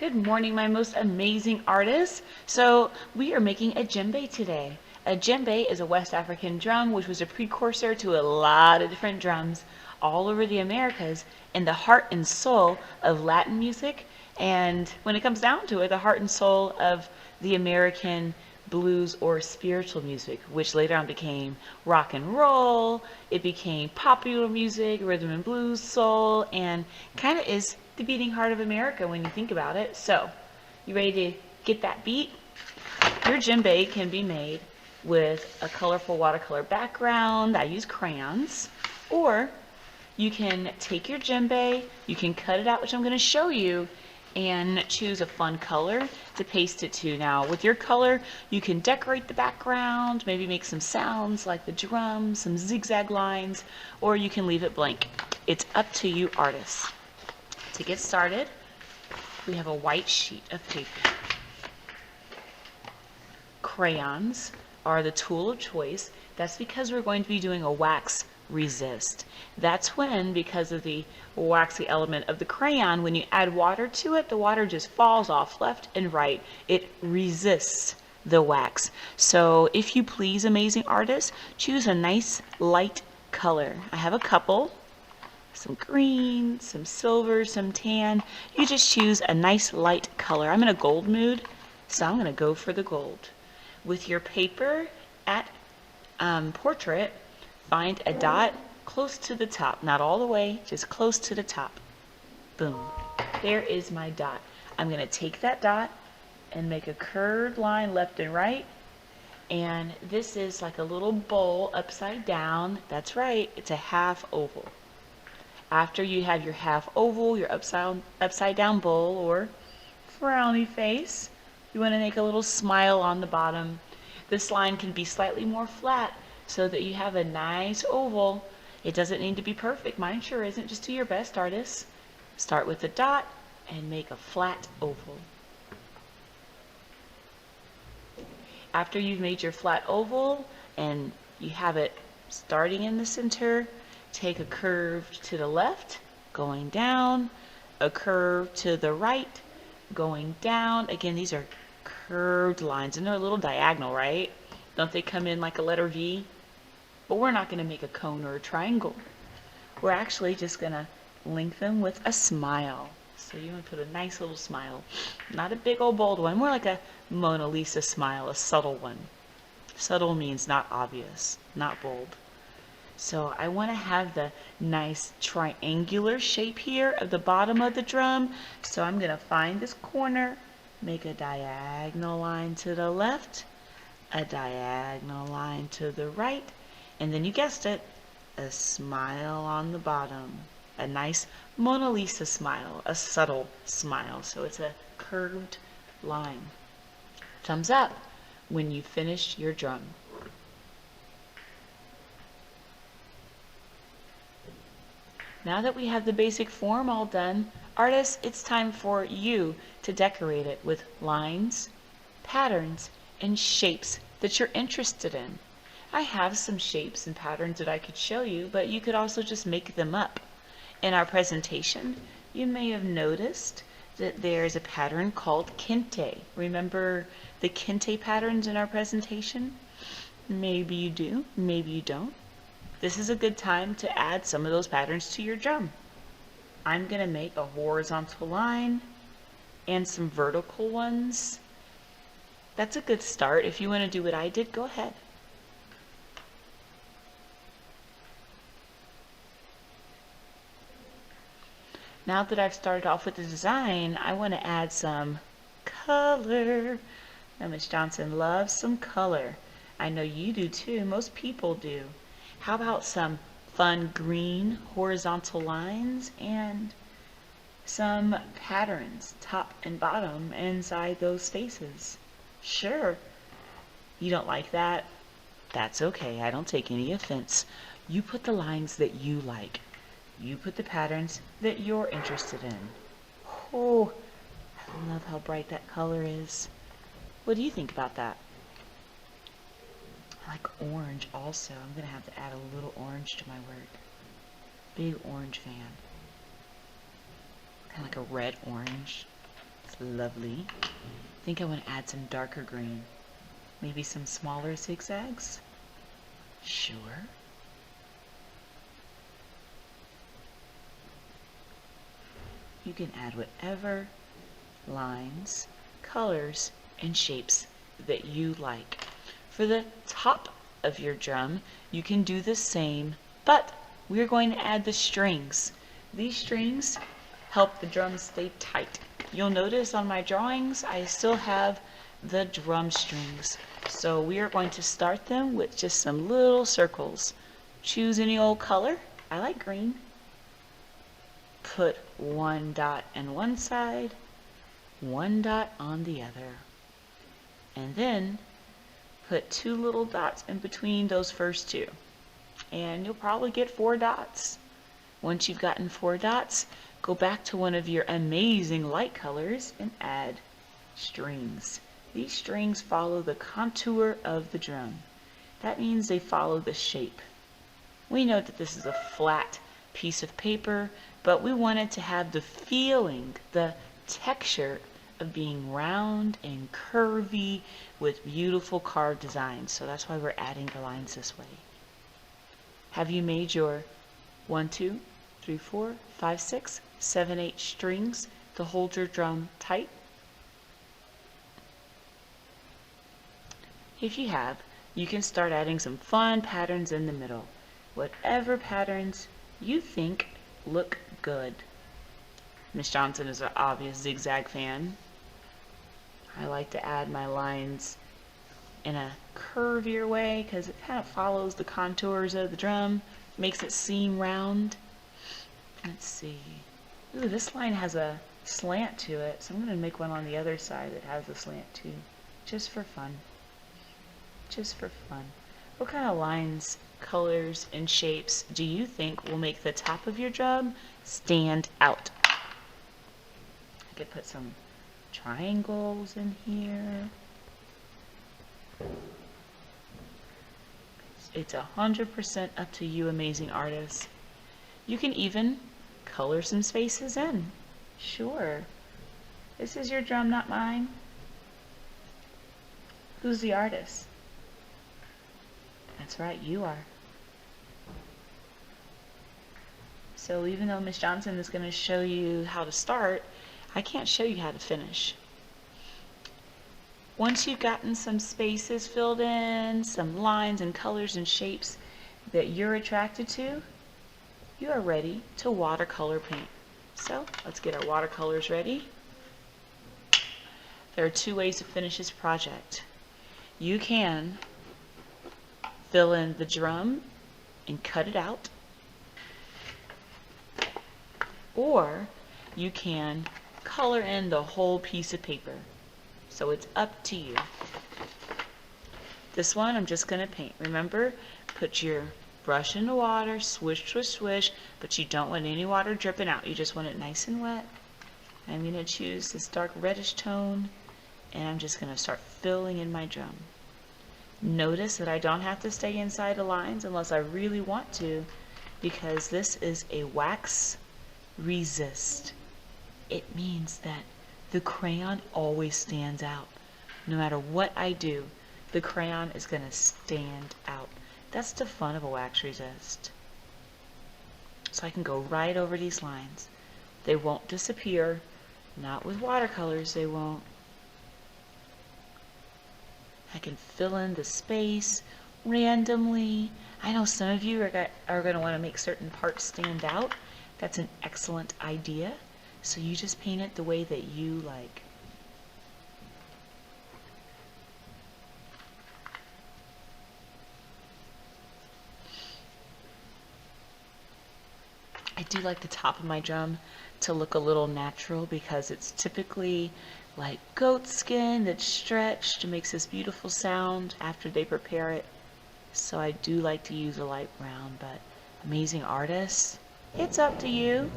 Good morning, my most amazing artists. So we are making a djembe today. A djembe is a West African drum which was a precursor to a lot of different drums all over the Americas and the heart and soul of Latin music. And when it comes down to it, the heart and soul of the American blues or spiritual music, which later on became rock and roll. It became popular music, rhythm and blues, soul, and kind of is the beating heart of America when you think about it. So, you ready to get that beat? Your djembe can be made with a colorful watercolor background. I use crayons. Or you can take your djembe, you can cut it out, which I'm going to show you, and choose a fun color to paste it to. Now, with your color, you can decorate the background, maybe make some sounds like the drums, some zigzag lines, or you can leave it blank. It's up to you, artists. To get started, we have a white sheet of paper. Crayons are the tool of choice. That's because we're going to be doing a wax resist. That's when, because of the waxy element of the crayon, when you add water to it, the water just falls off left and right. It resists the wax. So if you please, amazing artists, choose a nice light color. I have a couple. Some green, some silver, some tan. You just choose a nice light color. I'm in a gold mood, so I'm going to go for the gold. With your paper at portrait, find a dot close to the top. Not all the way, just close to the top. Boom. There is my dot. I'm going to take that dot and make a curved line left and right. And this is like a little bowl upside down. That's right, it's a half oval. After you have your half oval, your upside down bowl or frowny face, you want to make a little smile on the bottom. This line can be slightly more flat so that you have a nice oval. It doesn't need to be perfect. Mine sure isn't. Just do your best, artists. Start with a dot and make a flat oval. After you've made your flat oval and you have it starting in the center, take a curve to the left, going down, a curve to the right, going down. Again, these are curved lines, and they're a little diagonal, right? Don't they come in like a letter V? But we're not going to make a cone or a triangle. We're actually just going to link them with a smile. So you want to put a nice little smile. Not a big old bold one, more like a Mona Lisa smile, a subtle one. Subtle means not obvious, not bold. So I want to have the nice triangular shape here of the bottom of the drum. So I'm going to find this corner, make a diagonal line to the left, a diagonal line to the right, and then you guessed it, a smile on the bottom. A nice Mona Lisa smile, a subtle smile. So it's a curved line. Thumbs up when you finish your drum. Now that we have the basic form all done, artists, it's time for you to decorate it with lines, patterns, and shapes that you're interested in. I have some shapes and patterns that I could show you, but you could also just make them up. In our presentation, you may have noticed that there's a pattern called kente. Remember the kente patterns in our presentation? Maybe you do, maybe you don't. This is a good time to add some of those patterns to your drum. I'm going to make a horizontal line and some vertical ones. That's a good start. If you want to do what I did, go ahead. Now that I've started off with the design, I want to add some color. Now, Miss Johnson loves some color. I know you do too. Most people do. How about some fun green horizontal lines and some patterns, top and bottom, inside those spaces? Sure. You don't like that? That's okay. I don't take any offense. You put the lines that you like. You put the patterns that you're interested in. Oh, I love how bright that color is. What do you think about that? I like orange also. I'm going to have to add a little orange to my work. Big orange fan. Kind of like a red orange. That's lovely. I think I want to add some darker green. Maybe some smaller zigzags? Sure. You can add whatever lines, colors, and shapes that you like. For the top of your drum, you can do the same, but we're going to add the strings. These strings help the drum stay tight. You'll notice on my drawings, I still have the drum strings. So we are going to start them with just some little circles. Choose any old color. I like green. Put one dot on one side, one dot on the other. And then put two little dots in between those first two. And you'll probably get 4 dots. Once you've gotten 4 dots, go back to one of your amazing light colors and add strings. These strings follow the contour of the drum. That means they follow the shape. We know that this is a flat piece of paper, but we want it to have the feeling, the texture of being round and curvy with beautiful carved designs. So that's why we're adding the lines this way. Have you made your 1, 2, 3, 4, 5, 6, 7, 8 strings to hold your drum tight? If you have, you can start adding some fun patterns in the middle. Whatever patterns you think look good. Miss Johnson is an obvious zigzag fan. I like to add my lines in a curvier way because it kind of follows the contours of the drum, makes it seem round. Let's see. Ooh, this line has a slant to it, so I'm going to make one on the other side that has a slant too, just for fun. Just for fun. What kind of lines, colors, and shapes do you think will make the top of your drum stand out? I could put some triangles in here. It's 100% up to you, amazing artists. You can even color some spaces in. Sure. This is your drum, not mine. Who's the artist? That's right, you are. So even though Miss Johnson is going to show you how to start, I can't show you how to finish. Once you've gotten some spaces filled in, some lines and colors and shapes that you're attracted to, you are ready to watercolor paint. So let's get our watercolors ready. There are 2 ways to finish this project. You can fill in the drum and cut it out, or you can color in the whole piece of paper. So it's up to you. This one I'm just going to paint. Remember, put your brush in the water, swish, swish, swish, but you don't want any water dripping out. You just want it nice and wet. I'm going to choose this dark reddish tone, and I'm just going to start filling in my drum. Notice that I don't have to stay inside the lines unless I really want to, because this is a wax resist. It means that the crayon always stands out. No matter what I do, the crayon is going to stand out. That's the fun of a wax resist. So I can go right over these lines. They won't disappear. Not with watercolors, they won't. I can fill in the space randomly. I know some of you are going to want to make certain parts stand out. That's an excellent idea. So you just paint it the way that you like. I do like the top of my drum to look a little natural because it's typically like goat skin that's stretched. It makes this beautiful sound after they prepare it. So I do like to use a light brown, but amazing artists, it's up to you.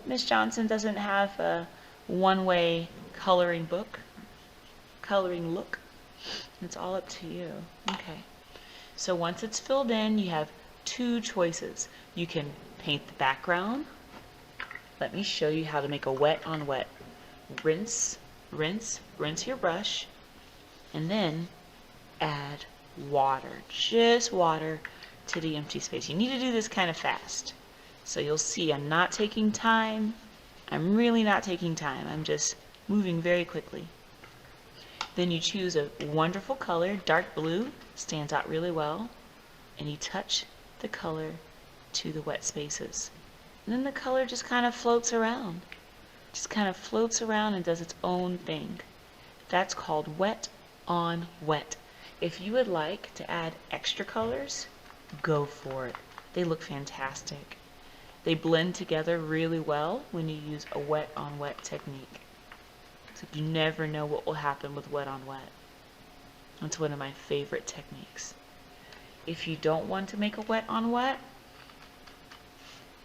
Miss Johnson doesn't have a one-way coloring look. It's all up to you. Okay. So once it's filled in, you have 2 choices. You can paint the background. Let me show you how to make a wet on wet. rinse, rinse your brush, and then add water, just water to the empty space. You need to do this kind of fast. So you'll see I'm not taking time. I'm really not taking time. I'm just moving very quickly. Then you choose a wonderful color, dark blue, stands out really well, and you touch the color to the wet spaces. And then the color just kind of floats around. Just kind of floats around and does its own thing. That's called wet on wet. If you would like to add extra colors, go for it. They look fantastic. They blend together really well when you use a wet on wet technique. So you never know what will happen with wet on wet. It's one of my favorite techniques. If you don't want to make a wet on wet,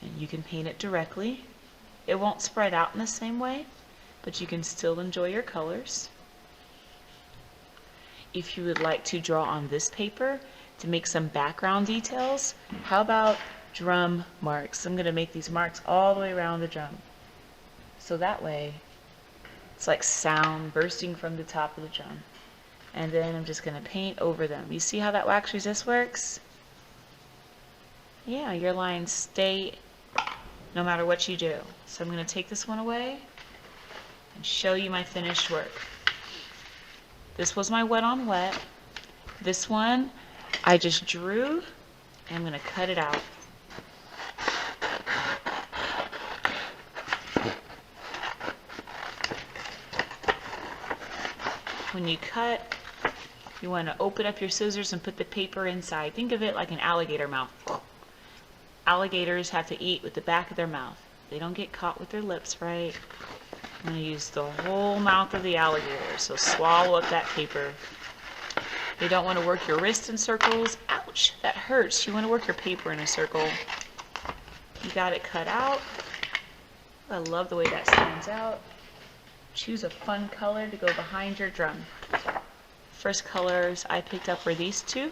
and you can paint it directly. It won't spread out in the same way, but you can still enjoy your colors. If you would like to draw on this paper to make some background details, how about drum marks? I'm going to make these marks all the way around the drum. So that way, it's like sound bursting from the top of the drum. And then I'm just going to paint over them. You see how that wax resist works? Yeah, your lines stay no matter what you do. So I'm going to take this one away and show you my finished work. This was my wet on wet. This one I just drew and I'm going to cut it out. When you cut, you want to open up your scissors and put the paper inside. Think of it like an alligator mouth. Alligators have to eat with the back of their mouth. They don't get caught with their lips, right? I'm going to use the whole mouth of the alligator, so swallow up that paper. You don't want to work your wrist in circles. Ouch, that hurts. You want to work your paper in a circle. You got it cut out. I love the way that stands out. Choose a fun color to go behind your drum. First colors I picked up were these two.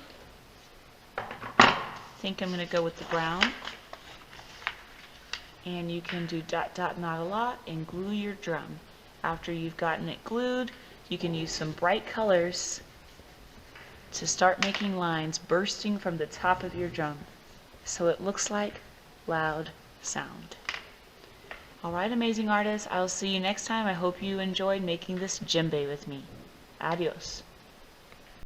I think I'm going to go with the brown. And you can do dot dot not a lot and glue your drum. After you've gotten it glued, you can use some bright colors to start making lines bursting from the top of your drum so it looks like loud sound. Alright, amazing artists, I'll see you next time. I hope you enjoyed making this djembe with me. Adios.